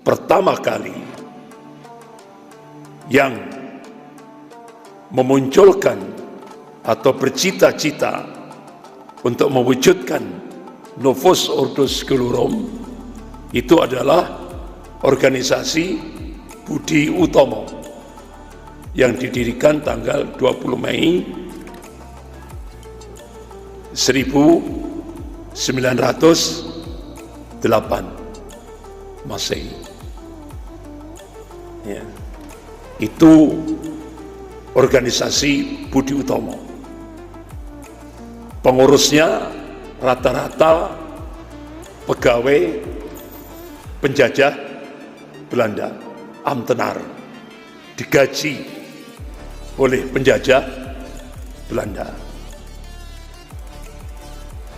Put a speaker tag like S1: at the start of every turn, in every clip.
S1: pertama kali yang memunculkan atau bercita-cita untuk mewujudkan Novus Ordo Scholarum itu adalah organisasi Budi Utomo yang didirikan tanggal 20 Mei 1908 Masehi. Ya. Itu organisasi Budi Utomo. Pengurusnya rata-rata pegawai penjajah Belanda, Ambtenaar, digaji oleh penjajah Belanda.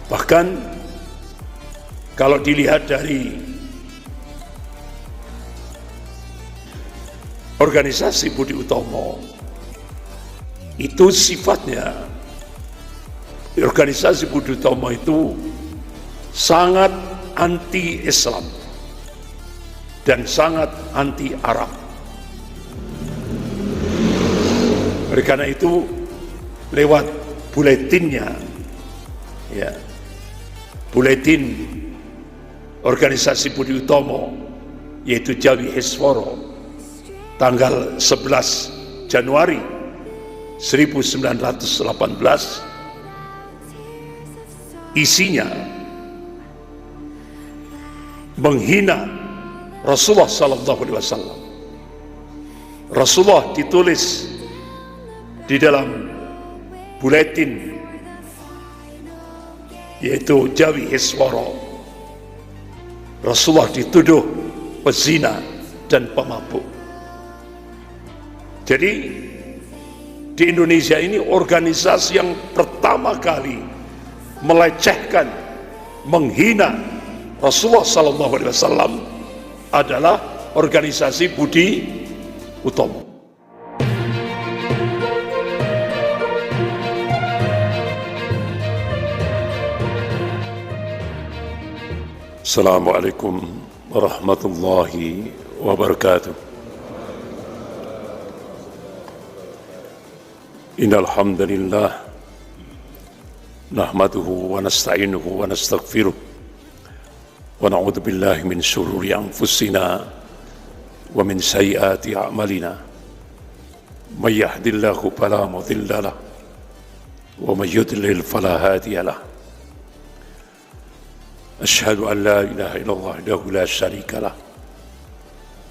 S1: Bahkan kalau dilihat dari organisasi Budi Utomo, itu sifatnya, organisasi Budi Utomo itu sangat anti-Islam dan sangat anti-Arab. Oleh karena itu, lewat buletinnya, ya, buletin organisasi Budi Utomo, yaitu Jawi Hisworo, tanggal 11 Januari 1918, isinya menghina Rasulullah SAW. Rasulullah ditulis di dalam buletin, yaitu Jawi Hisworo. Rasulullah dituduh pezina dan pemabuk. Jadi di Indonesia ini organisasi yang pertama kali melecehkan, menghina Rasulullah SAW adalah organisasi Budi Utomo. Assalamualaikum warahmatullahi wabarakatuh. Innal hamdalillah nahmaduhu wa nasta'inuhu wa nastaghfiruh wa na'udzu billahi min shururi anfusina wa min sayyiati a'malina. May yahdihillahu fala mudilla lahu wa may yudlil fala hadiya lahu. Asyhadu an la ilaha illallah wahdahu la syarika lah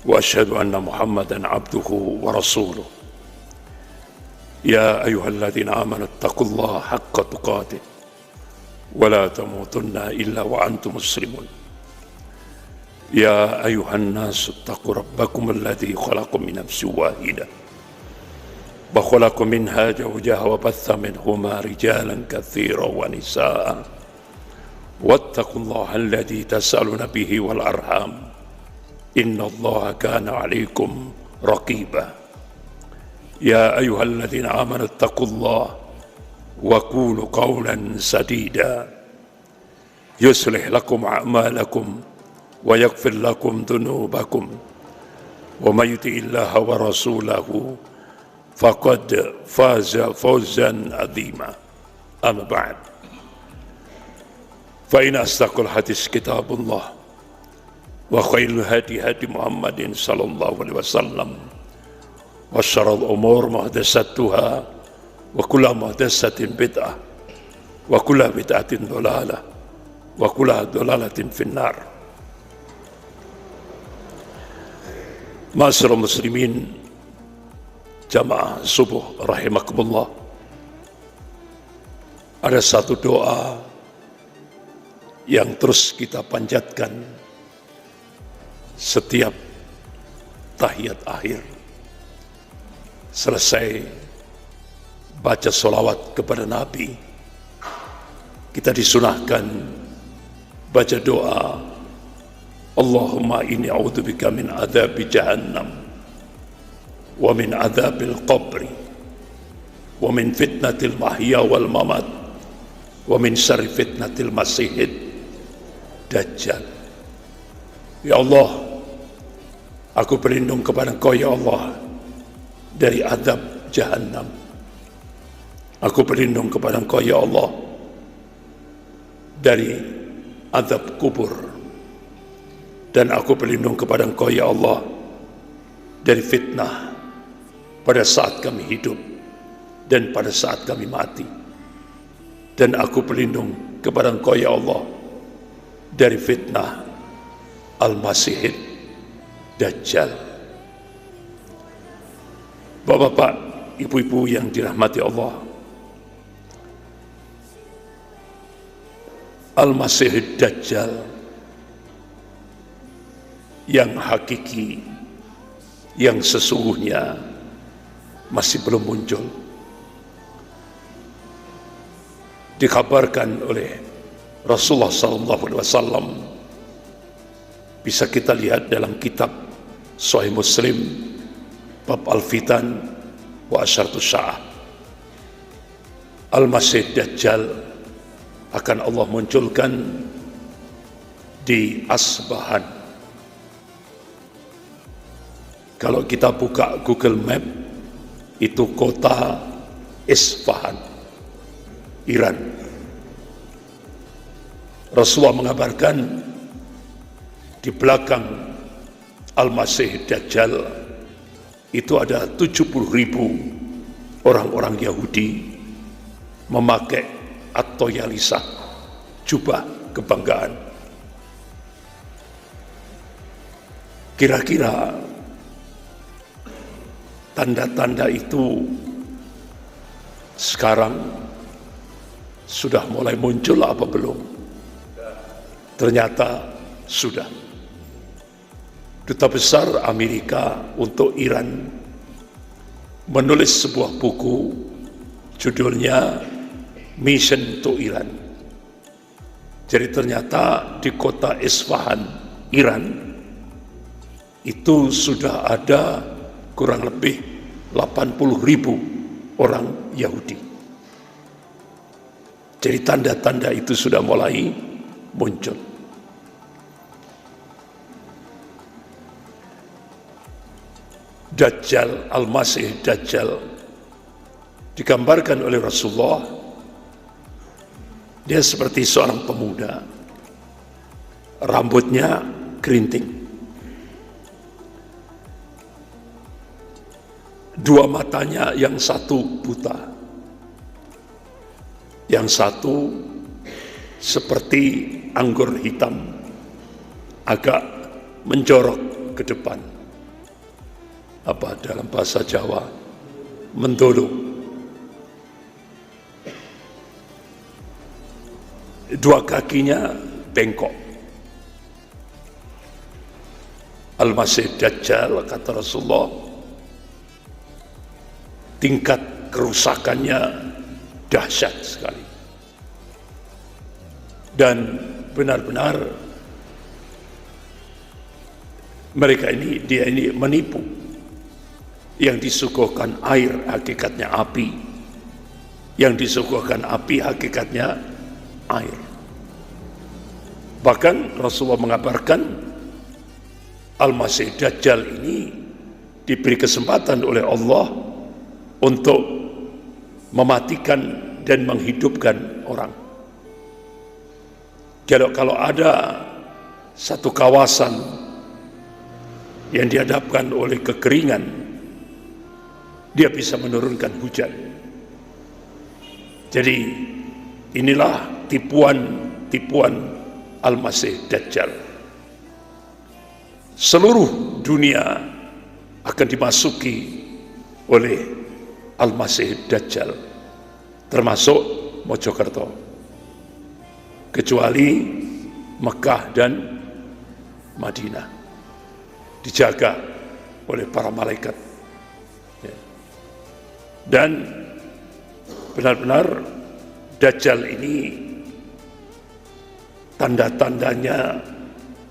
S1: wa asyhadu anna Muhammadan abduhu wa rasuluh. Ya ayyuhalladzina amanu taqullaha haqqa tuqatih wa la tamutunna illa wa antum muslimun. Ya ayyuhan nasu taqu rabbakum alladzi khalaqakum min nafsin wahidah wa khalaqa minha zawjaha wa batha minhuma rijalan katsiran wa nisaa'a wattaqullaha alladzi tas'aluna bihi wal arham innallaha kana 'alaikum raqiba. Ya ayyuhalladzina amanu taqullaha wa qulu qawlan sadida yuslih lakum a'malakum wa yaghfir lakum dhunubakum wa may yuti'illaha wa rasulahu faqad faza fawzan 'azima. Amma ba'd. Fa in asdaqal hadis kitabullah wa khairul hadi hadi Muhammadin sallallahu alaihi wasallam wa syarrul umur muhdatsatuha wa kullu muhdatsatin bid'ah wa kullu bid'atin dhalalah wa kullu dhalalatin finnar. Ma'asyiral muslimin jamaah subuh rahimakumullah, ada satu doa yang terus kita panjatkan setiap tahiyat akhir. Selesai baca sholawat kepada Nabi, kita disunahkan baca doa, Allahumma inni a'udzubika min adzabi jahannam wa min adzabil qabri wa min fitnatil mahya wal mamat wa min syarri fitnatil masihid dajjal. Ya Allah, Aku berlindung kepada Engkau ya Allah dari azab Jahannam. Aku berlindung kepada Engkau ya Allah dari azab kubur. Dan aku berlindung kepada Engkau ya Allah dari fitnah pada saat kami hidup dan pada saat kami mati. Dan aku berlindung kepada Engkau ya Allah dari fitnah Al-Masih Dajjal. Bapak-bapak, ibu-ibu yang dirahmati Allah, Al-Masih Dajjal yang hakiki, yang sesungguhnya masih belum muncul. Dikabarkan oleh Rasulullah SAW, bisa kita lihat dalam kitab Sahih Muslim bab Al-Fitan wa Asyaratus Sa'ah. Al-Masih Dajjal akan Allah munculkan di Asbahan. Kalau kita buka Google Map, itu kota Isfahan, Iran. Rasulullah mengabarkan di belakang Al-Masih Dajjal itu ada 70.000 orang-orang Yahudi memakai at-toyalisah, jubah kebanggaan. Kira-kira tanda-tanda itu sekarang sudah mulai muncul apa belum? Ternyata sudah. Duta Besar Amerika untuk Iran menulis sebuah buku, judulnya Mission to Iran. Jadi ternyata di kota Isfahan, Iran, itu sudah ada kurang lebih 80.000 orang Yahudi. Jadi tanda-tanda itu sudah mulai muncul. Dajjal, Al-Masih Dajjal digambarkan oleh Rasulullah, dia seperti seorang pemuda, rambutnya kerinting, dua matanya yang satu buta, yang satu seperti anggur hitam, agak menjorok ke depan. Apa dalam bahasa Jawa, mendolo. Dua kakinya bengkok. Al-Masih Dajjal, kata Rasulullah, tingkat kerusakannya dahsyat sekali. Dan benar-benar mereka ini, dia ini menipu. Yang disuguhkan air hakikatnya api, yang disuguhkan api hakikatnya air. Bahkan Rasulullah mengabarkan Al-Masih Dajjal ini diberi kesempatan oleh Allah untuk mematikan dan menghidupkan orang. Kalau ada satu kawasan yang dihadapkan oleh kekeringan, dia bisa menurunkan hujan. Jadi inilah tipuan Al-Masih Dajjal. Seluruh dunia akan dimasuki oleh Al-Masih Dajjal, termasuk Mojokerto, kecuali Mekah dan Madinah, dijaga oleh para malaikat. Dan benar-benar Dajjal ini tanda-tandanya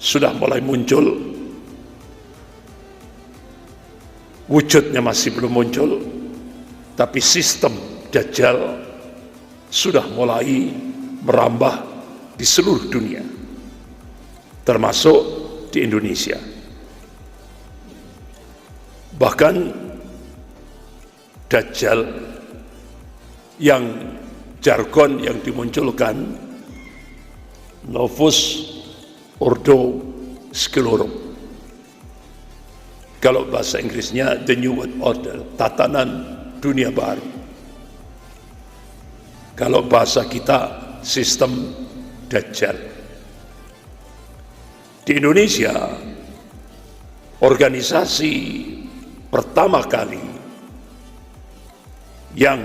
S1: sudah mulai muncul, wujudnya masih belum muncul, tapi sistem Dajjal sudah mulai merambah di seluruh dunia, termasuk di Indonesia. Bahkan Dajjal yang jargon yang dimunculkan Novus Ordo Sclerorum, kalau bahasa Inggrisnya The New World Order, tatanan dunia baru. Kalau bahasa kita sistem Dajjal. Di Indonesia, organisasi pertama kali yang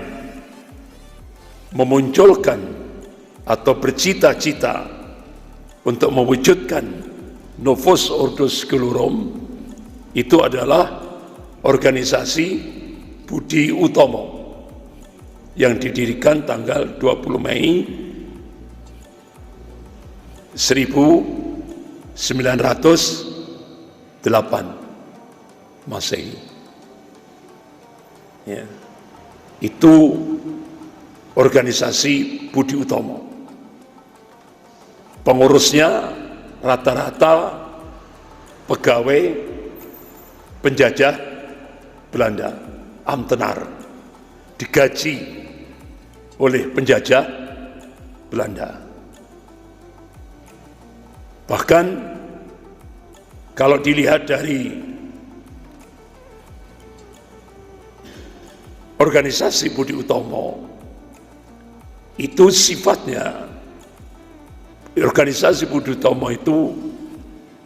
S1: memunculkan atau bercita-cita untuk mewujudkan Novus Ordo Sclerorum itu adalah organisasi Budi Utomo yang didirikan tanggal 20 Mei 1908 Masehi. Ya. Itu organisasi Budi Utomo. Pengurusnya rata-rata pegawai penjajah Belanda, ambtenar, digaji oleh penjajah Belanda. Bahkan kalau dilihat dari organisasi Budi Utomo, itu sifatnya, organisasi Budi Utomo itu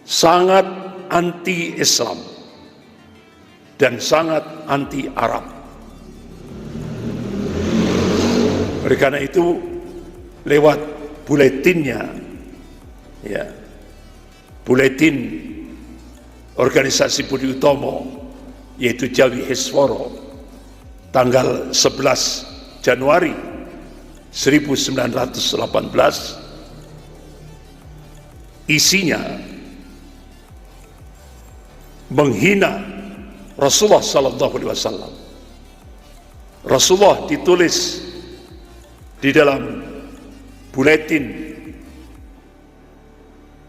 S1: sangat anti-Islam dan sangat anti-Arab. Oleh karena itu, lewat buletinnya, ya, buletin organisasi Budi Utomo, yaitu Jawi Hisworo, tanggal 11 Januari 1918, isinya menghina Rasulullah Sallallahu Alaihi Wasallam. Rasulullah ditulis di dalam buletin,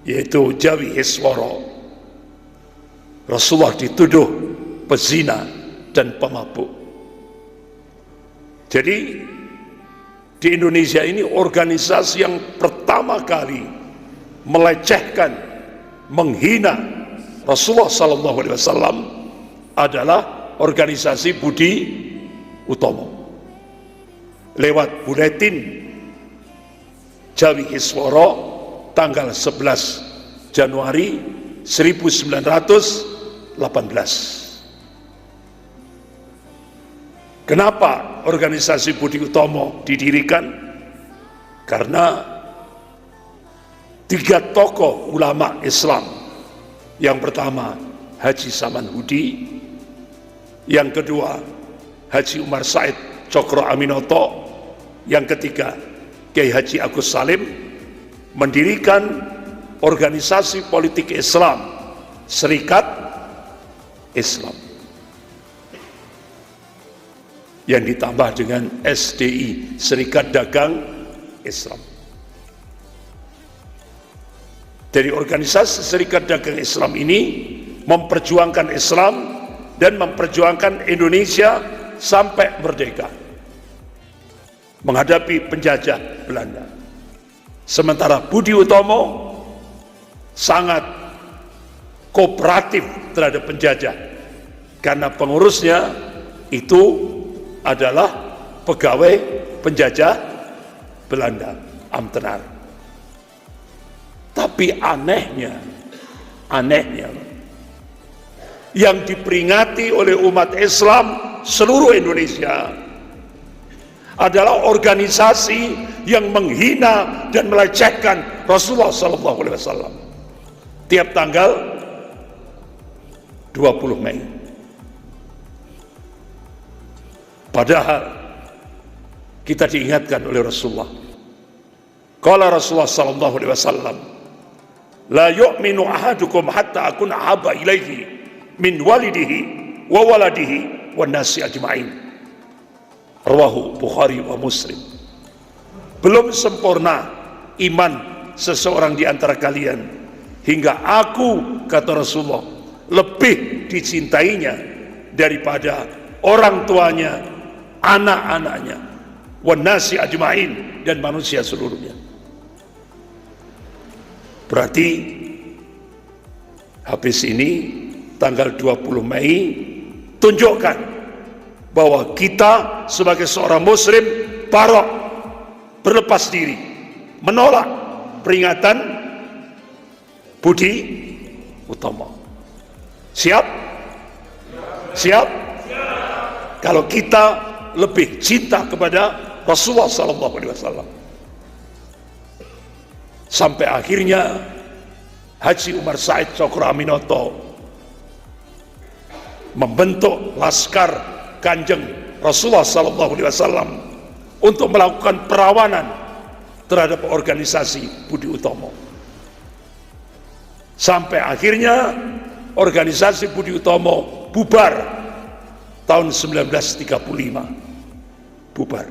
S1: yaitu Jawi Hisworo. Rasulullah dituduh pezina dan pemabuk. Jadi di Indonesia ini organisasi yang pertama kali melecehkan, menghina Rasulullah Sallallahu Alaihi Wasallam adalah organisasi Budi Utomo. Lewat buletin Jawi Hisworo tanggal 11 Januari 1918. Kenapa organisasi Budi Utomo didirikan? Karena 3 tokoh ulama Islam. Yang pertama Haji Saman Hudi, yang kedua Haji Umar Said Cokro Aminoto, yang ketiga Kiai Haji Agus Salim, mendirikan organisasi politik Islam, Serikat Islam, yang ditambah dengan SDI, Serikat Dagang Islam. Dari organisasi Serikat Dagang Islam ini memperjuangkan Islam dan memperjuangkan Indonesia sampai merdeka menghadapi penjajah Belanda. Sementara Budi Utomo sangat kooperatif terhadap penjajah karena pengurusnya itu adalah pegawai penjajah Belanda, ambtenar. Tapi anehnya yang diperingati oleh umat Islam seluruh Indonesia adalah organisasi yang menghina dan melecehkan Rasulullah SAW tiap tanggal 20 Mei. Padahal kita diingatkan oleh Rasulullah. Qala Rasulullah SAW, la yu'minu ahadukum hatta akuna ahabba ilaihi min walidihi wa waladihi wa nasi ajma'in. Rawahu Bukhari wa Muslim. Belum sempurna iman seseorang di antara kalian hingga aku, kata Rasulullah, lebih dicintainya daripada orang tuanya, anak-anaknya, wannasi ajma'in, dan manusia seluruhnya. Berarti habis ini tanggal 20 Mei tunjukkan bahwa kita sebagai seorang muslim barok, berlepas diri, menolak peringatan Budi Utomo. Siap? Siap? Kalau kita lebih cinta kepada Rasulullah SAW, sampai akhirnya Haji Umar Said Cokro Aminoto membentuk Laskar Kanjeng Rasulullah SAW untuk melakukan perlawanan terhadap organisasi Budi Utomo. Sampai akhirnya organisasi Budi Utomo bubar tahun 1935. Bubar.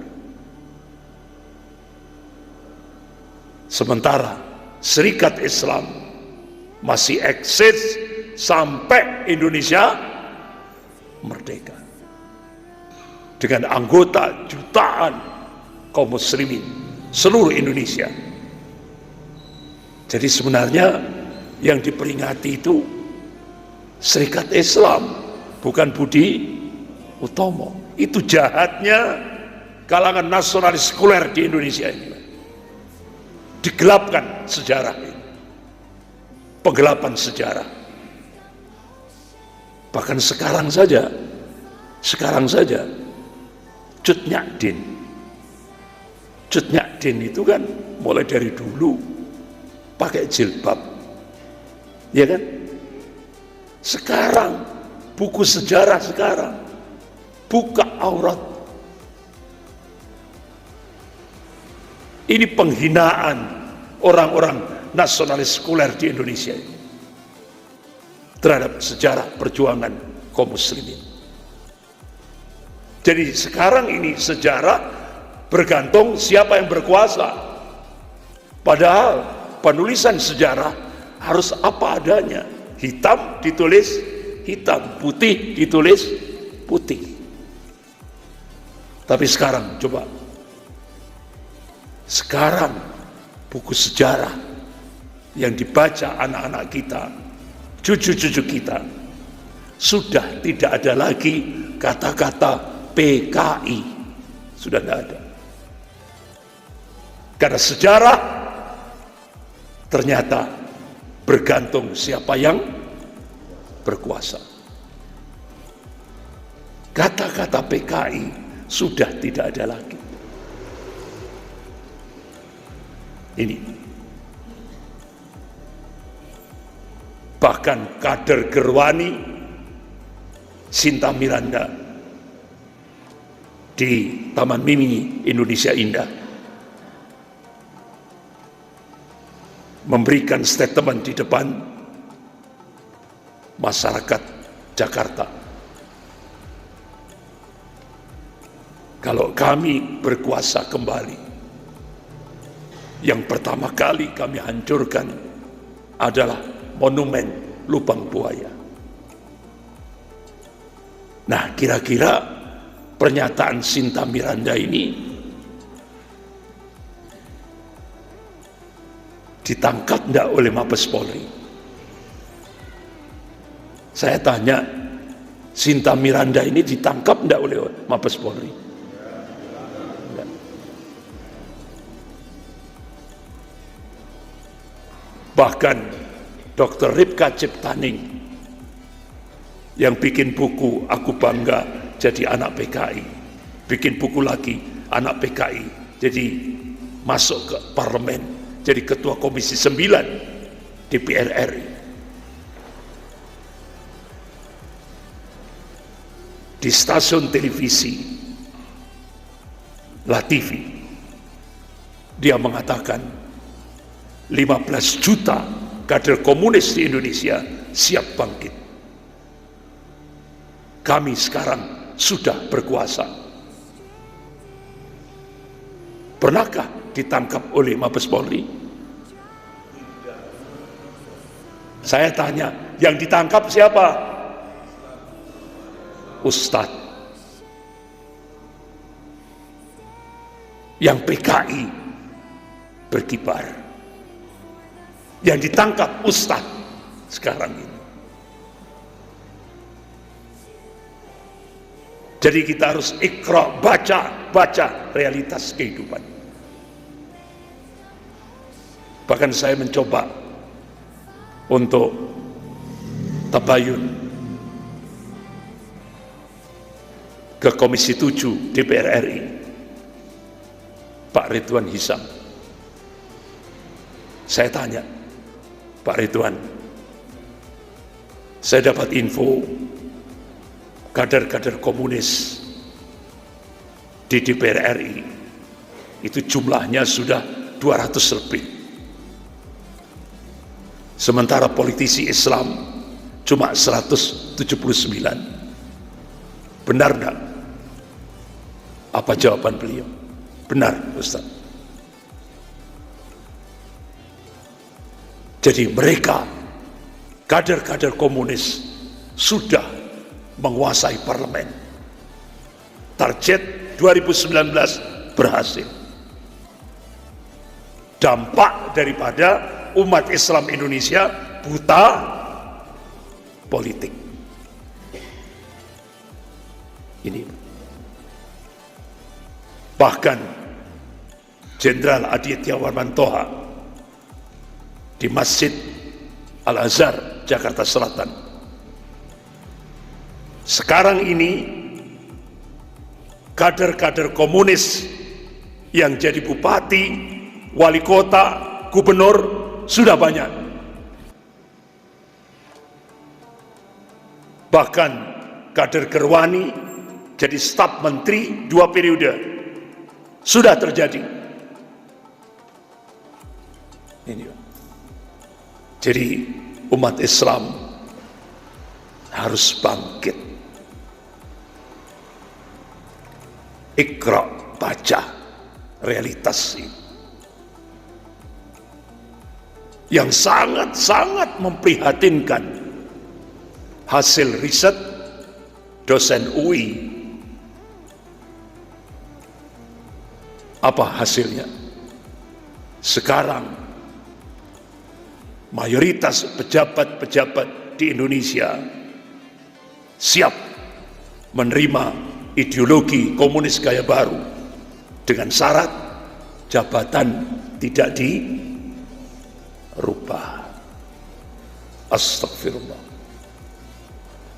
S1: Sementara Serikat Islam masih eksis sampai Indonesia merdeka, dengan anggota jutaan kaum muslimin seluruh Indonesia. Jadi sebenarnya yang diperingati itu Serikat Islam, bukan Budi Utomo. Itu jahatnya kalangan nasionalis sekuler di Indonesia ini. Digelapkan sejarah ini, penggelapan sejarah. Bahkan sekarang saja Cut Nyadin itu kan mulai dari dulu pakai jilbab, ya kan? Sekarang buku sejarah sekarang buka aurat. Ini penghinaan orang-orang nasionalis sekuler di Indonesia ini terhadap sejarah perjuangan kaum muslimin. Jadi sekarang ini sejarah bergantung siapa yang berkuasa. Padahal penulisan sejarah harus apa adanya. Hitam ditulis hitam, putih ditulis putih. Tapi sekarang coba, sekarang buku sejarah yang dibaca anak-anak kita, cucu-cucu kita, sudah tidak ada lagi kata-kata PKI, sudah tidak ada. Karena sejarah ternyata bergantung siapa yang berkuasa. Kata-kata PKI sudah tidak ada lagi. Ini bahkan kader Gerwani Sinta Miranda di Taman Mini Indonesia Indah memberikan statement di depan masyarakat Jakarta. Kalau kami berkuasa kembali, yang pertama kali kami hancurkan adalah monumen Lubang Buaya. Nah, kira-kira pernyataan Sinta Miranda ini ditangkap enggak oleh Mabes Polri? Saya tanya, Sinta Miranda ini ditangkap enggak oleh Mabes Polri? Enggak. Bahkan Dr. Ripka Ciptaning yang bikin buku Aku Bangga Jadi Anak PKI, bikin buku lagi Anak PKI, jadi masuk ke parlemen, jadi ketua Komisi 9 DPR RI. Di stasiun televisi LaTV dia mengatakan 15 juta kader komunis di Indonesia siap bangkit. Kami sekarang sudah berkuasa. Pernahkah ditangkap oleh Mabes Polri? Saya tanya, yang ditangkap siapa? ustadz yang PKI berkibar, yang ditangkap ustadz sekarang ini. Jadi kita harus ikra, baca realitas kehidupan. Bahkan saya mencoba untuk tabayun ke Komisi 7 DPR RI, Pak Ridwan Hisam. Saya tanya, Pak Ridwan, saya dapat info kader-kader komunis di DPR RI itu jumlahnya sudah 200 lebih. Sementara politisi Islam cuma 179. Benar enggak? Apa jawaban beliau? Benar, Ustaz. Jadi mereka, kader-kader komunis, sudah menguasai parlemen. Target 2019 berhasil. Dampak daripada umat Islam Indonesia buta politik. Ini. Bahkan Jenderal Aditya Warmantoha di Masjid Al-Azhar, Jakarta Selatan. Sekarang ini kader-kader komunis yang jadi bupati, wali kota, gubernur sudah banyak. Bahkan kader Gerwani jadi staf menteri 2 periode sudah terjadi. Ini. Jadi umat Islam harus bangkit. Ikra, baca realitas ini. Yang sangat-sangat memprihatinkan, hasil riset dosen UI. Apa hasilnya? Sekarang mayoritas pejabat-pejabat di Indonesia siap menerima ideologi komunis gaya baru dengan syarat jabatan tidak dirubah. Astagfirullah.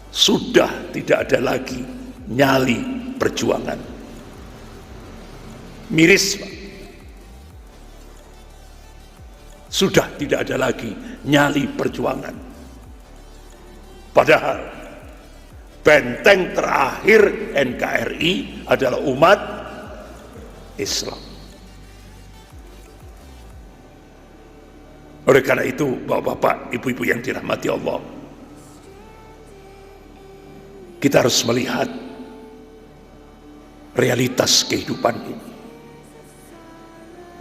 S1: Sudah tidak ada lagi nyali perjuangan. Miris, Pak. Sudah tidak ada lagi nyali perjuangan. Padahal benteng terakhir NKRI adalah umat Islam. Oleh karena itu, bapak-bapak, ibu-ibu yang dirahmati Allah, kita harus melihat realitas kehidupan ini.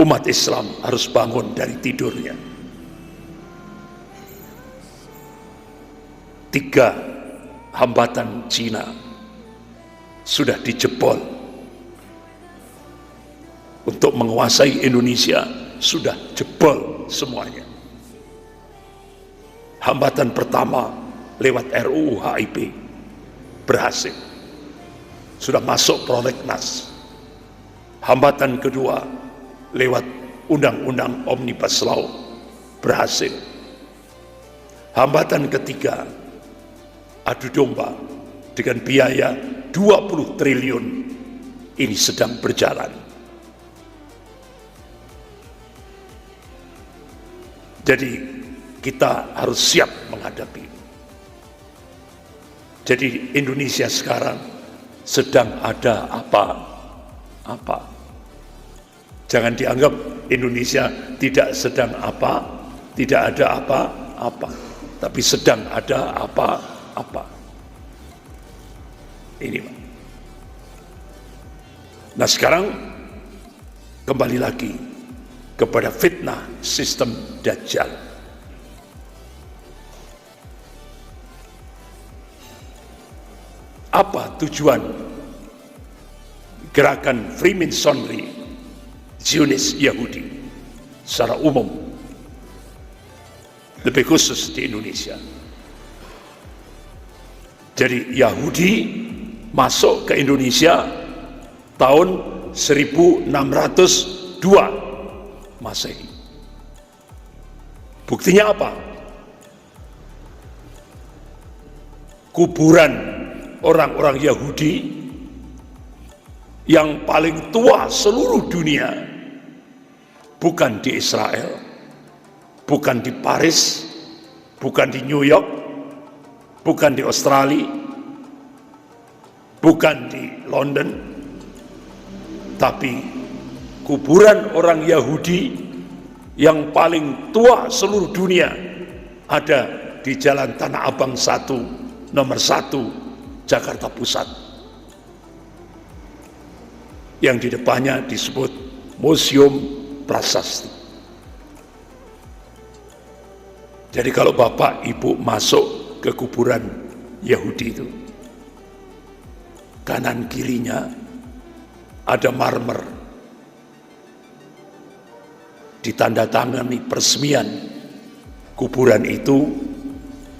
S1: Umat Islam harus bangun dari tidurnya. 3 hambatan Cina sudah dijebol untuk menguasai Indonesia, sudah jebol semuanya. Hambatan pertama lewat RUU HIP berhasil, sudah masuk prolegnas. Hambatan kedua lewat Undang-Undang Omnibus Law berhasil. Hambatan ketiga, adu domba dengan biaya 20 triliun ini sedang berjalan. Jadi kita harus siap menghadapi. Jadi Indonesia sekarang sedang ada apa-apa. Jangan dianggap Indonesia tidak sedang apa, tidak ada apa-apa, tapi sedang ada apa-apa. Ini, Pak. Nah, sekarang kembali lagi kepada fitnah sistem Dajjal. Apa tujuan gerakan Freemasonry Zionis Yahudi secara umum, lebih khusus di Indonesia? Jadi Yahudi masuk ke Indonesia tahun 1602 Masehi. Buktinya apa? Kuburan orang-orang Yahudi yang paling tua seluruh dunia bukan di Israel, bukan di Paris, bukan di New York, bukan di Australia, bukan di London, tapi kuburan orang Yahudi yang paling tua seluruh dunia ada di Jalan Tanah Abang 1, nomor 1, Jakarta Pusat, yang di depannya disebut Museum Prasasti. Jadi kalau Bapak Ibu masuk ke kuburan Yahudi itu, kanan kirinya ada marmer, ditandatangani peresmian kuburan itu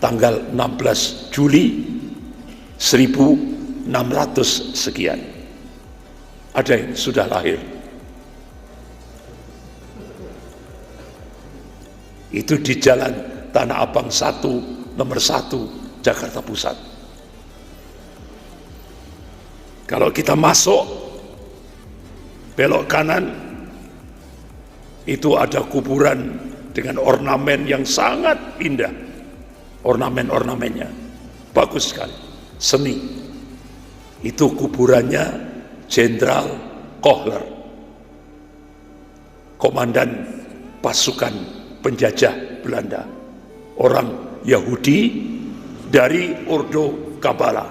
S1: tanggal 16 Juli 1600 sekian. Ada yang sudah lahir. Itu di Jalan Tanah Abang 1, nomor 1, Jakarta Pusat. Kalau kita masuk belok kanan, itu ada kuburan dengan ornamen yang sangat indah. Ornamen-ornamennya bagus sekali, seni. Itu kuburannya Jenderal Kohler, komandan pasukan penjajah Belanda, orang Yahudi dari Ordo Kabbalah.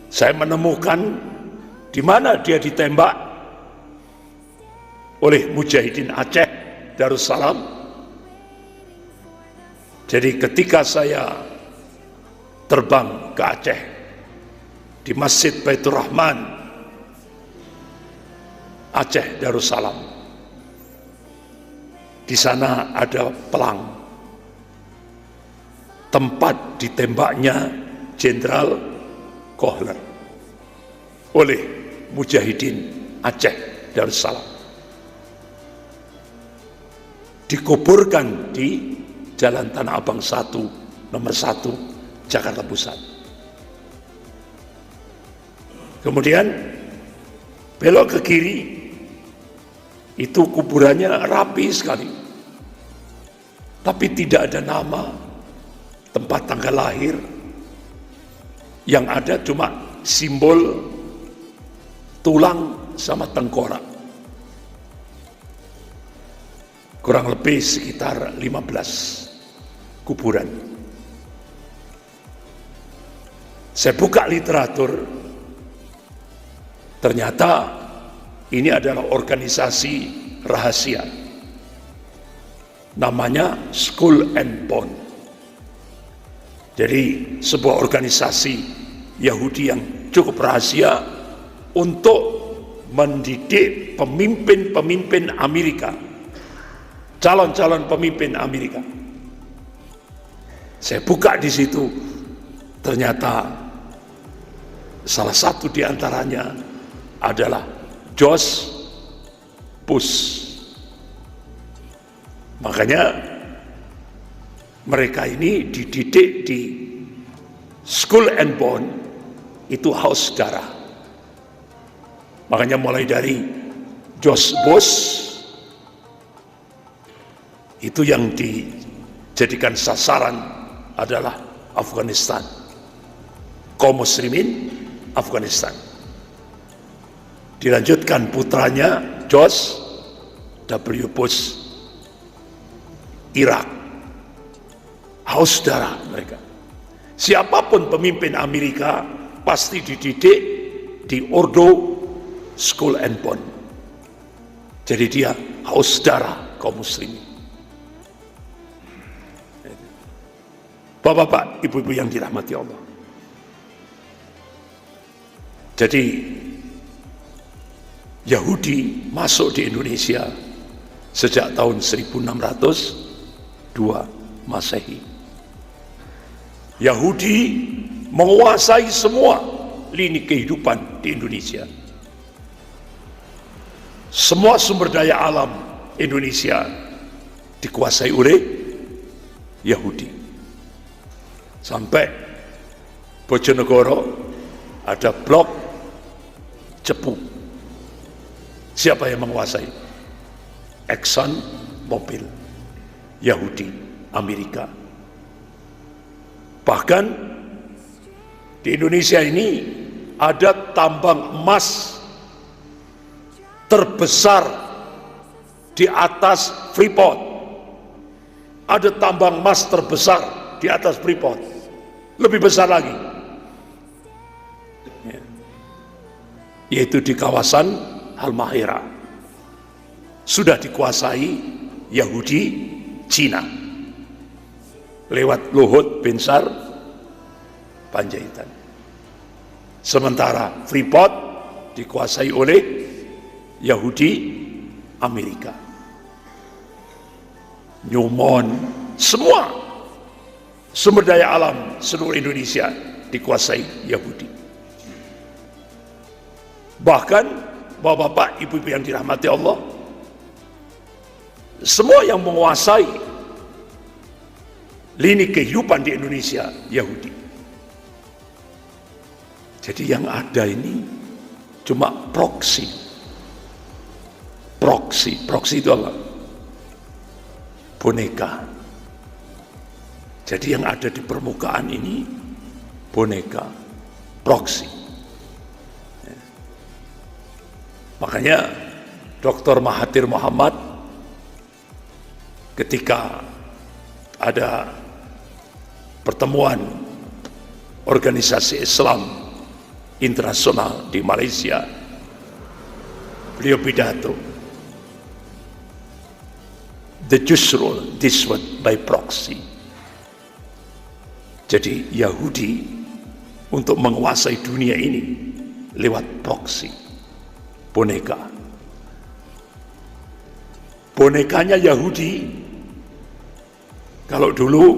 S1: Saya menemukan di mana dia ditembak oleh Mujahidin Aceh Darussalam. Jadi ketika saya terbang ke Aceh di Masjid Baitur Rahman Aceh Darussalam, di sana ada pelang tempat ditembaknya Jenderal Kohler oleh Mujahidin Aceh Darussalam. Dikuburkan di Jalan Tanah Abang 1, nomor 1, Jakarta Pusat. Kemudian belok ke kiri, itu kuburannya rapi sekali, tapi tidak ada nama, tempat tanggal lahir. Yang ada cuma simbol tulang sama tengkorak. Kurang lebih sekitar 15 kuburan. Saya buka literatur, ternyata ini adalah organisasi rahasia, namanya Skull and Bone. Jadi sebuah organisasi Yahudi yang cukup rahasia untuk mendidik pemimpin-pemimpin Amerika, calon-calon pemimpin Amerika. Saya buka di situ, ternyata salah satu di antaranya adalah George Bush. Makanya mereka ini dididik di Skull and Bone, itu haus darah. Makanya mulai dari George Bush, itu yang dijadikan sasaran adalah Afghanistan, kaum muslimin Afghanistan. Dilanjutkan putranya George W. Bush, Irak, haus darah mereka. Siapapun pemimpin Amerika pasti dididik di Ordo Skull and Bone. Jadi dia haus darah kaum muslimin. Bapak-bapak, ibu-ibu yang dirahmati Allah. Jadi Yahudi masuk di Indonesia sejak tahun 1602 Masehi. Yahudi menguasai semua lini kehidupan di Indonesia. Semua sumber daya alam Indonesia dikuasai oleh Yahudi. Sampai Bojonegoro ada blok Cepu. Siapa yang menguasai? Exxon Mobil, Yahudi, Amerika. Bahkan di Indonesia ini ada tambang emas terbesar di atas Freeport. Ada tambang emas terbesar di atas Freeport. Lebih besar lagi. Yaitu di kawasan Halmahera. Sudah dikuasai Yahudi Cina lewat Luhut Binsar Panjaitan. Sementara Freeport dikuasai oleh Yahudi Amerika. Newmont, semua sumber daya alam seluruh Indonesia dikuasai Yahudi. Bahkan bapak-bapak, ibu-ibu yang dirahmati Allah, semua yang menguasai lini kehidupan di Indonesia Yahudi. Jadi yang ada ini cuma proksi. Proksi itu apa? Boneka. Jadi yang ada di permukaan ini boneka, proksi. Makanya Dr. Mahathir Mohamad ketika ada pertemuan organisasi Islam internasional di Malaysia, beliau pidato, the justru diswed by proxy. Jadi Yahudi untuk menguasai dunia ini lewat proksi. Boneka. Bonekanya Yahudi kalau dulu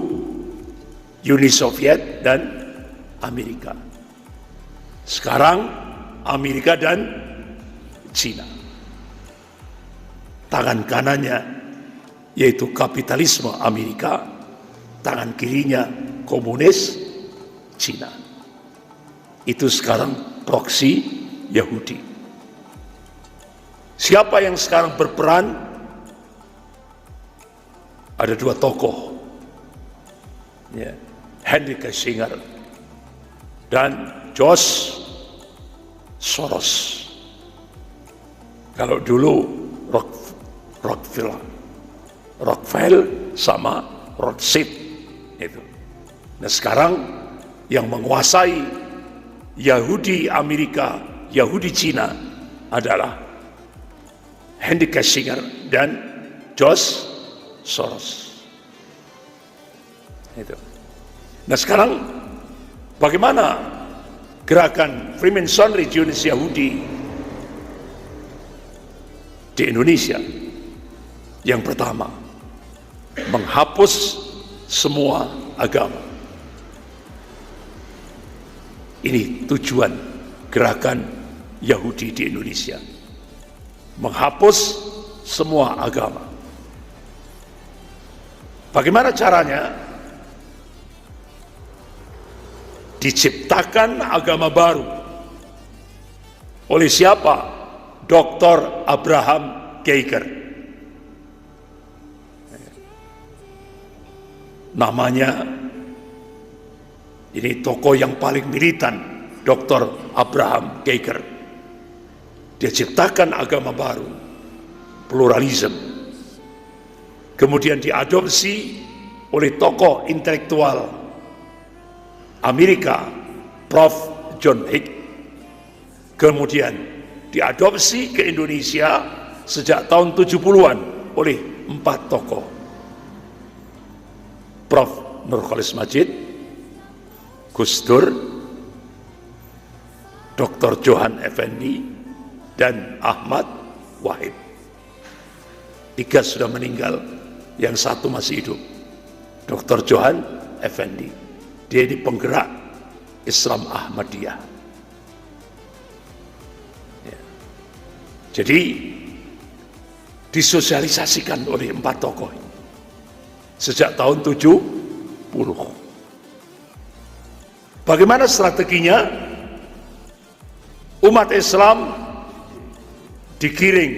S1: Uni Soviet dan Amerika. Sekarang Amerika dan Cina. Tangan kanannya yaitu kapitalisme Amerika, tangan kirinya komunis Cina. Itu sekarang proksi Yahudi. Siapa yang sekarang berperan? Ada dua tokoh, ya, Henry Kissinger dan George Soros. Kalau dulu Rockefeller sama Rothschild itu. Nah sekarang yang menguasai Yahudi Amerika, Yahudi Cina adalah Henry Kissinger dan George Soros. Itu. Nah sekarang bagaimana gerakan Freemasonry Zionis Yahudi di Indonesia? Yang pertama, menghapus semua agama. Ini tujuan gerakan Yahudi di Indonesia. Menghapus semua agama. Bagaimana caranya? Diciptakan agama baru. Oleh siapa? Dr. Abraham Kuyker. Namanya, ini tokoh yang paling militan, Dr. Abraham Kuyker. Dia ciptakan agama baru, pluralisme. Kemudian diadopsi oleh tokoh intelektual Amerika, Prof. John Hick. Kemudian diadopsi ke Indonesia sejak tahun 70-an oleh 4 tokoh. Prof. Nurcholish Madjid, Gus Dur, Dr. Johan Effendi, dan Ahmad Wahid. 3 sudah meninggal, yang 1 masih hidup. Dr. Johan Effendi, dia ini penggerak Islam Ahmadiyah. Ya. Jadi disosialisasikan oleh 4 tokoh sejak tahun 70. Bagaimana strateginya? Umat Islam digiring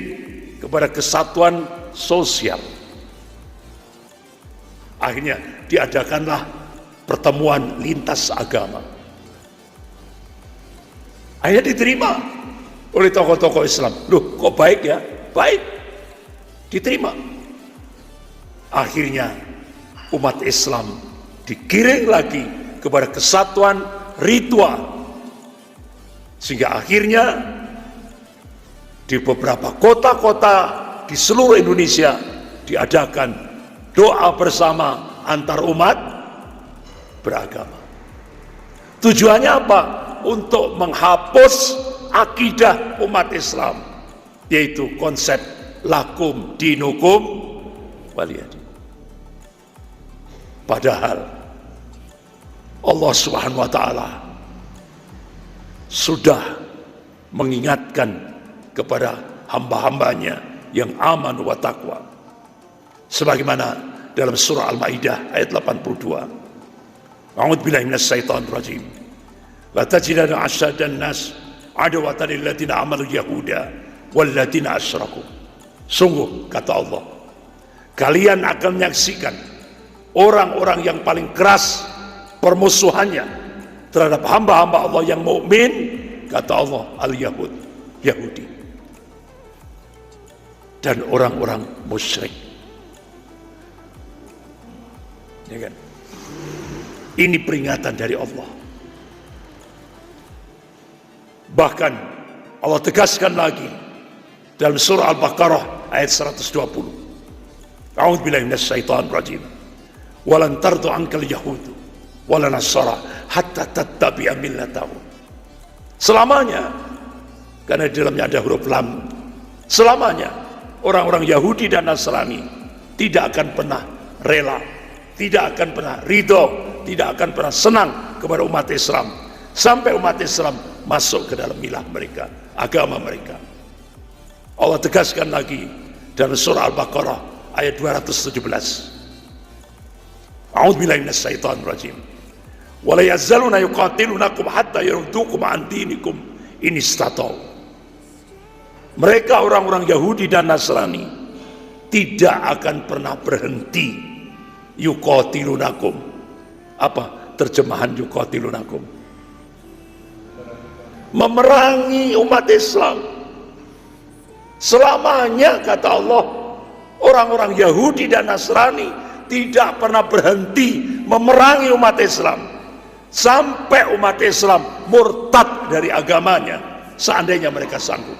S1: kepada kesatuan sosial. Akhirnya diadakanlah pertemuan lintas agama. Akhirnya diterima oleh tokoh-tokoh Islam. Loh, kok baik ya? Baik, diterima. Akhirnya umat Islam digiring lagi kepada kesatuan ritual, sehingga akhirnya di beberapa kota-kota di seluruh Indonesia diadakan doa bersama antar umat beragama. Tujuannya apa? Untuk menghapus akidah umat Islam, yaitu konsep lakum dinukum waliyadin. Padahal Allah Subhanahu wa ta'ala sudah mengingatkan kepada hamba-hambanya yang aman wa taqwa, sebagaimana dalam surah Al-Maidah ayat 82. A'udzu billahi minasyaitonir rajim. La tajidanna asyadan nas adawatan lil ladzina amalu yahuda wal ladzina asyraku. Sungguh, kata Allah, kalian akan menyaksikan orang-orang yang paling keras permusuhannya terhadap hamba-hamba Allah yang mukmin, kata Allah, al-Yahud, Yahudi, dan orang-orang musyrik. Ya kan? Ini peringatan dari Allah. Bahkan Allah tegaskan lagi dalam surah Al-Baqarah ayat 120. A'udzu billahi minasyaitonir rajim. Walan tardu ankal yahudu wala nasara hatta tattabi'a millatahum. Selamanya, karena di dalamnya ada huruf lam, selamanya orang-orang Yahudi dan Nasrani tidak akan pernah rela, tidak akan pernah ridho, tidak akan pernah senang kepada umat Islam sampai umat Islam masuk ke dalam milah mereka, agama mereka. Allah tegaskan lagi dalam surah Al-Baqarah ayat 217. A'udzu billahi minasyaitonir rajim. Wa la yazaluna yuqatilunakum hatta yaruddukum an dinikum in istata'u. Mereka orang-orang Yahudi dan Nasrani tidak akan pernah berhenti yuqatilunakum. Apa terjemahan yuqatilunakum? Memerangi umat Islam. Selamanya, kata Allah, orang-orang Yahudi dan Nasrani tidak pernah berhenti memerangi umat Islam sampai umat Islam murtad dari agamanya, seandainya mereka sanggup.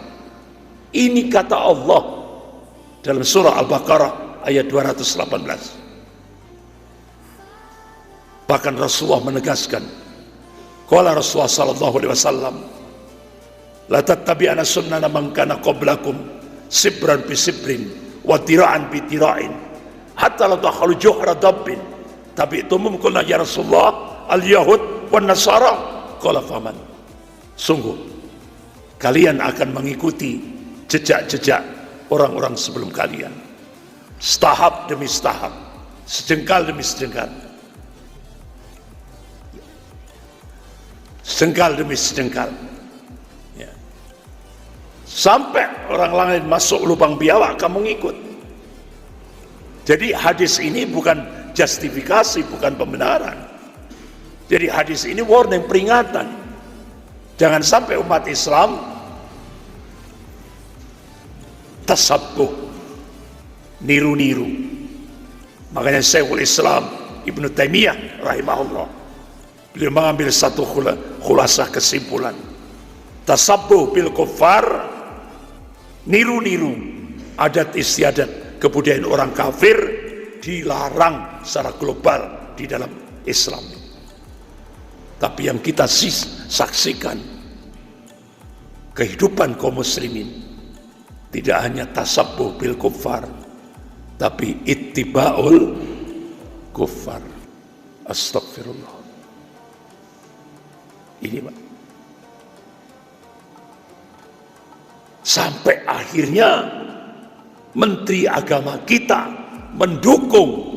S1: Ini kata Allah dalam surah Al-Baqarah ayat 218. Bahkan Rasulullah menegaskan, qala Rasulullah sallallahu alaihi wasallam, la tattabi'ana sunnana man kana qablakum sibran bi sibrin wa tira'an bi tira'in hatta la takhalu juhra dabbin tabi'tumum qulna ya Rasulullah al-yahud wan nasara qala faman. Sungguh kalian akan mengikuti jejak-jejak orang-orang sebelum kalian, setahap demi setahap, sejengkal demi sejengkal, sejengkal demi sejengkal, ya. Sampai orang lain masuk lubang biawak kamu ngikut. Jadi hadis ini bukan justifikasi, bukan pembenaran. Jadi hadis ini warning, peringatan. Jangan sampai umat Islam tasabbuh, niru-niru. Makanya Syekhul Islam Ibnu Taimiyah rahimahullah, beliau mengambil satu khulasah kesimpulan. Tasabbuh bil kuffar, niru-niru adat istiadat kebudayaan orang kafir, dilarang secara global di dalam Islam. Tapi yang kita saksikan, kehidupan kaum muslimin tidak hanya tasabbuh bil kuffar, tapi ittiba'ul kuffar. Astagfirullah. Ini Pak. Sampai akhirnya Menteri Agama kita mendukung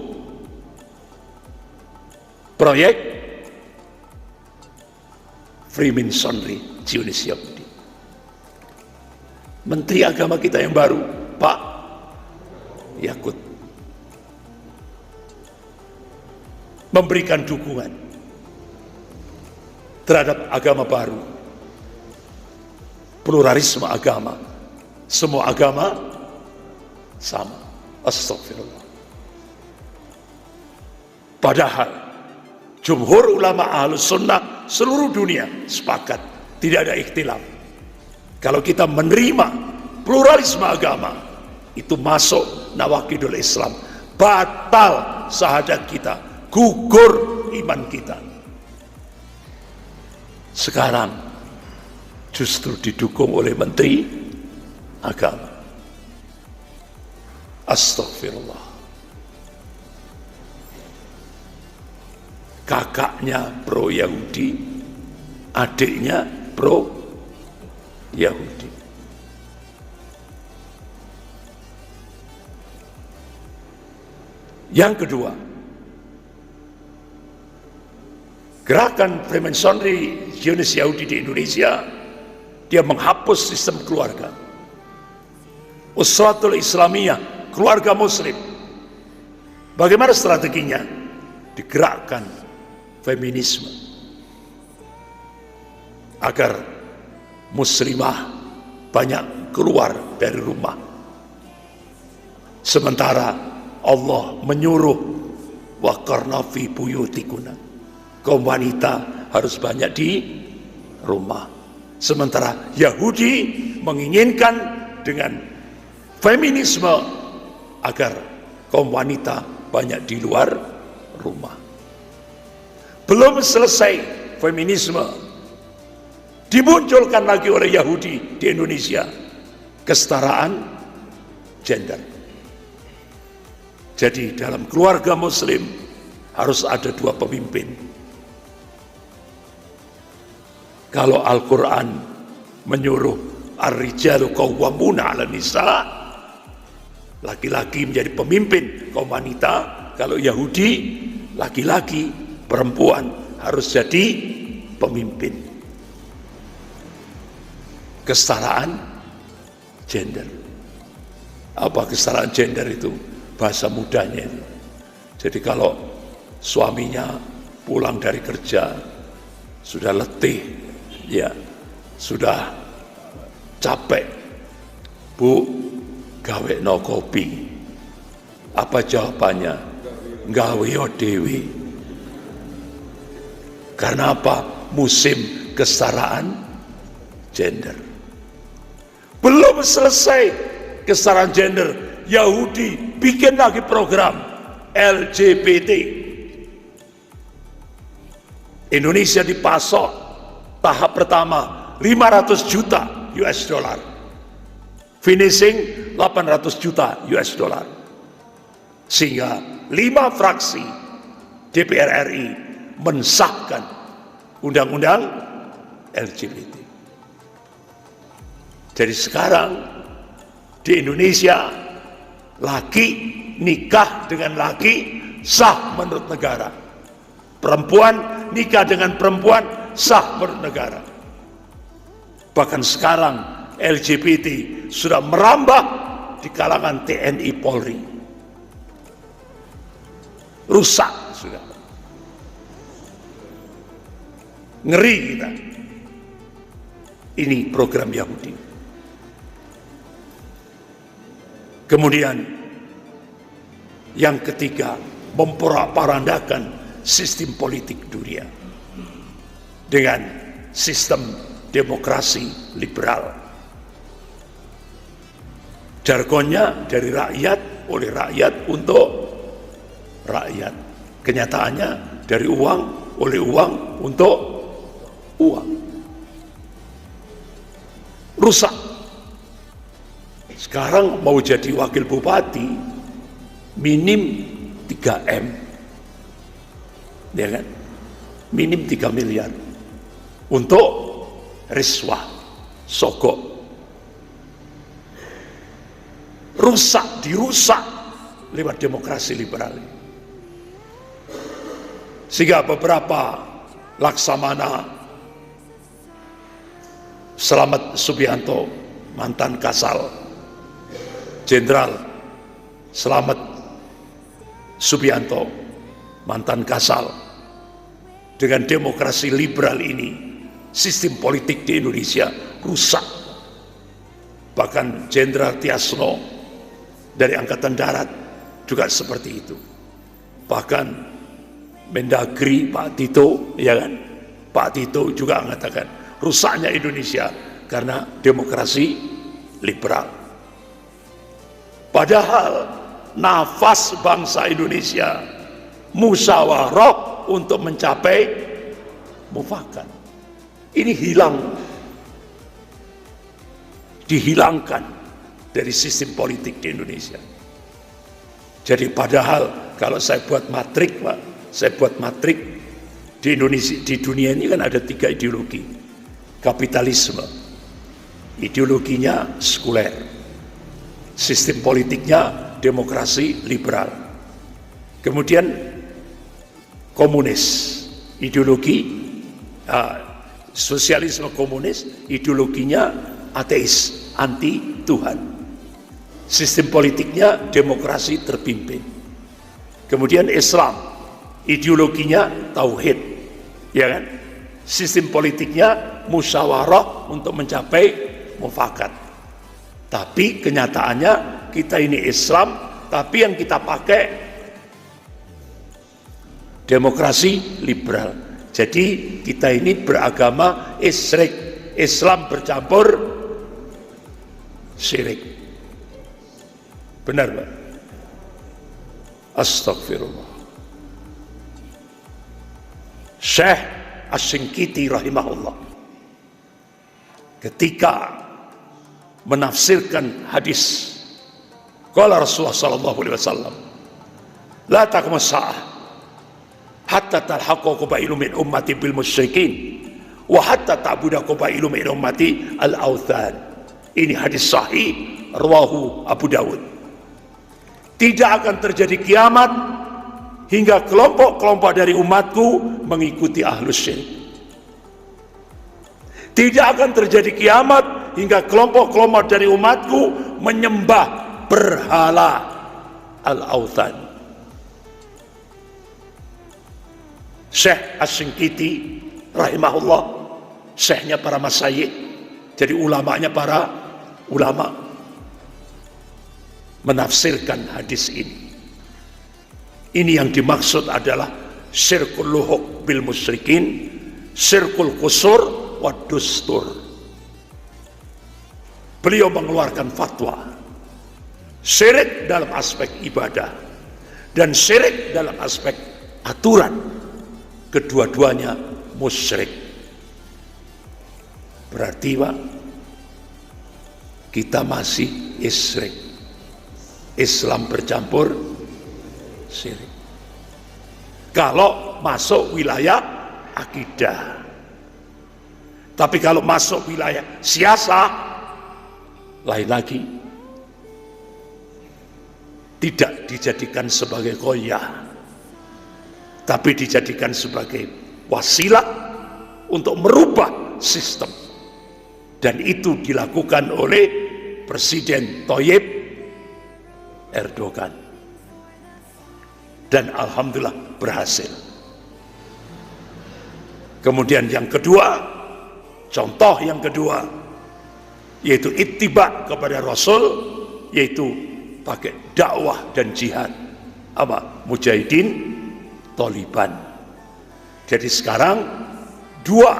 S1: proyek Freemasonry Zionis Yahudi. Menteri Agama kita yang baru, Pak Yakut, memberikan dukungan terhadap agama baru, pluralisme agama, semua agama sama. Astagfirullah. Padahal jumhur ulama Ahlus Sunnah seluruh dunia sepakat, tidak ada ikhtilaf. Kalau kita menerima pluralisme agama, itu masuk nawaqidul Islam, batal syahadat kita, gugur iman kita. Sekarang justru didukung oleh Menteri Agama. Astagfirullah. Kakaknya pro Yahudi, adiknya pro Yahudi. Yang kedua, gerakan Freemasonry Zionis Yahudi di Indonesia, dia menghapus sistem keluarga. Usratul Islamiyah, keluarga muslim. Bagaimana strateginya? Digerakkan feminisme agar muslimah banyak keluar dari rumah. Sementara Allah menyuruh waqarna fi buyutikuna, kaum wanita harus banyak di rumah. Sementara Yahudi menginginkan dengan feminisme agar kaum wanita banyak di luar rumah. Belum selesai feminisme, dimunculkan lagi oleh Yahudi di Indonesia kesetaraan gender. Jadi dalam keluarga muslim harus ada dua pemimpin. Kalau Al-Quran menyuruh ar-rijalu qawwamuna 'alan nisa, laki-laki menjadi pemimpin kaum wanita. Kalau Yahudi, laki-laki, perempuan harus jadi pemimpin. Kesetaraan gender. Apa kesetaraan gender itu? Bahasa mudanya itu. Jadi kalau suaminya pulang dari kerja sudah letih, ya sudah capek, Bu, gawe no kopi. Apa jawabannya? Gawe dewi. Karena apa? Musim kesetaraan gender. Belum selesai kesetaraan gender, Yahudi bikin lagi program LGBT. Indonesia dipasok tahap pertama 500 juta US dollar, finishing 800 juta US dollar, sehingga 5 fraksi DPR RI mensahkan undang-undang LGBT. Jadi sekarang di Indonesia laki nikah dengan laki sah menurut negara, perempuan nikah dengan perempuan sah menurut negara. Bahkan sekarang LGBT sudah merambah di kalangan TNI Polri. Rusak sudah. Ngeri kita. Ini program Yahudi. Kemudian yang ketiga, memporak-porandakan sistem politik dunia dengan sistem demokrasi liberal. Jargonnya dari rakyat, oleh rakyat, untuk rakyat. Kenyataannya dari uang, oleh uang, untuk uang. Rusak. Sekarang mau jadi wakil bupati minim 3M, ya kan? Minim 3 miliar untuk riswah, sogok. Rusak, dirusak lewat demokrasi liberal. Sehingga beberapa Laksamana, Slamet Subianto, mantan Kasal, Jenderal Slamet Subianto, mantan Kasal, dengan demokrasi liberal ini, sistem politik di Indonesia rusak. Bahkan Jenderal Tiasno dari Angkatan Darat juga seperti itu. Bahkan Mendagri Pak Tito, ya kan? Pak Tito juga mengatakan rusaknya Indonesia karena demokrasi liberal. Padahal nafas bangsa Indonesia musyawarah untuk mencapai mufakat. Ini hilang, dihilangkan dari sistem politik di Indonesia. Jadi padahal kalau saya buat matrik, Pak, saya buat matrik di Indonesia, di dunia ini kan ada 3 ideologi. Kapitalisme, ideologinya sekuler, sistem politiknya demokrasi liberal. Kemudian komunis, ideologi sosialisme komunis, ideologinya ateis, anti Tuhan. Sistem politiknya demokrasi terpimpin. Kemudian Islam, ideologinya tauhid, ya kan? Sistem politiknya musyawarah untuk mencapai mufakat. Tapi kenyataannya kita ini Islam, tapi yang kita pakai demokrasi liberal. Jadi kita ini beragama isyrik, Islam bercampur syirik. Benar, Pak? Astagfirullah. Syekh Asy-Syinkiti rahimahullah ketika menafsirkan hadis qala Rasulullah sallallahu alaihi wasallam la taqumus saah hatta talhaqu qabailu min ummati bil musyrikin wa hatta ta'budu qabailu min ummati al authan. Ini hadis sahih rawahu Abu Dawud. Tidak akan terjadi kiamat hingga kelompok-kelompok dari umatku mengikuti ahlus syirik. Tidak akan terjadi kiamat hingga kelompok-kelompok dari umatku menyembah berhala al-authan. Syekh Asy-Syinkiti rahimahullah, syekhnya para masyayikh, jadi ulamanya para ulama, menafsirkan hadis ini. Ini yang dimaksud adalah syirkul luhuq bil musyrikin, syirkul qusur wa dustur. Beliau mengeluarkan fatwa syirik dalam aspek ibadah dan syirik dalam aspek aturan, kedua-duanya musyrik. Berarti, Pak, kita masih isyrik, Islam bercampur syirik. Kalau masuk wilayah akidah. Tapi kalau masuk wilayah siasa, lain lagi. Tidak dijadikan sebagai qoyah, tapi dijadikan sebagai wasilah untuk merubah sistem. Dan itu dilakukan oleh Presiden Thayyip Erdogan. Dan alhamdulillah berhasil. Kemudian yang kedua, contoh yang kedua, yaitu ittiba kepada Rasul, yaitu pakai dakwah dan jihad. Apa? Mujahidin, Taliban. Jadi sekarang dua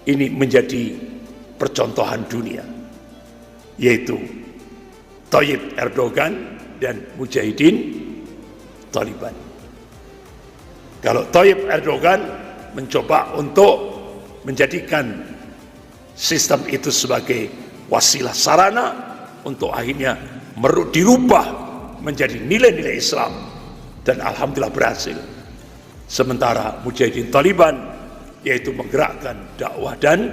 S1: ini menjadi percontohan dunia, yaitu Thayyip Erdogan dan Mujahidin Taliban. Kalau Tayyip Erdogan mencoba untuk menjadikan sistem itu sebagai wasilah sarana untuk akhirnya dirubah menjadi nilai-nilai Islam, dan alhamdulillah berhasil. Sementara mujahidin Taliban yaitu menggerakkan dakwah dan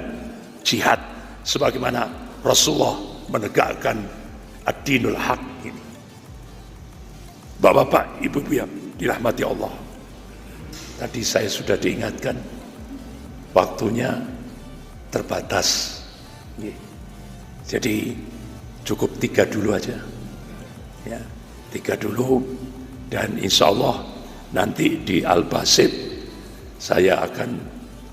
S1: jihad sebagaimana Rasulullah menegakkan ad-dinul haq ini. Bapak-bapak, ibu-ibu yang dirahmati Allah, tadi saya sudah diingatkan waktunya terbatas, jadi cukup 3 dulu aja ya, 3 dulu, dan insya Allah nanti di Al-Basit saya akan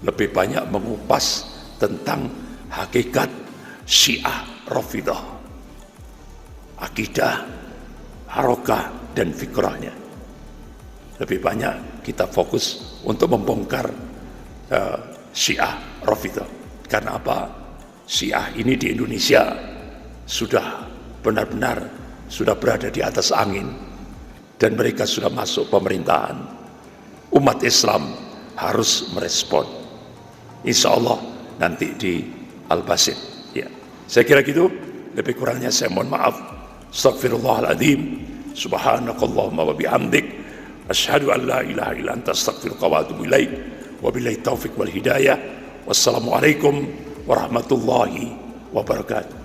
S1: lebih banyak mengupas tentang hakikat Syiah Rafidah, akidah, harokah, dan fikrahnya. Lebih banyak kita fokus untuk membongkar Syiah Rafidah. Karena apa? Syiah ini di Indonesia sudah benar-benar sudah berada di atas angin, dan mereka sudah masuk pemerintahan. Umat Islam harus merespon. Insya Allah nanti di Al-Basit ya. Saya kira gitu, lebih kurangnya saya mohon maaf. Astaghfirullahaladzim, subhanakallahumma wa bihamdik, asyhadu an la ilaha illa anta, astaghfiruka wa atubu ilaik, wabillahi taufiq wal hidayah. Wassalamualaikum warahmatullahi wabarakatuh.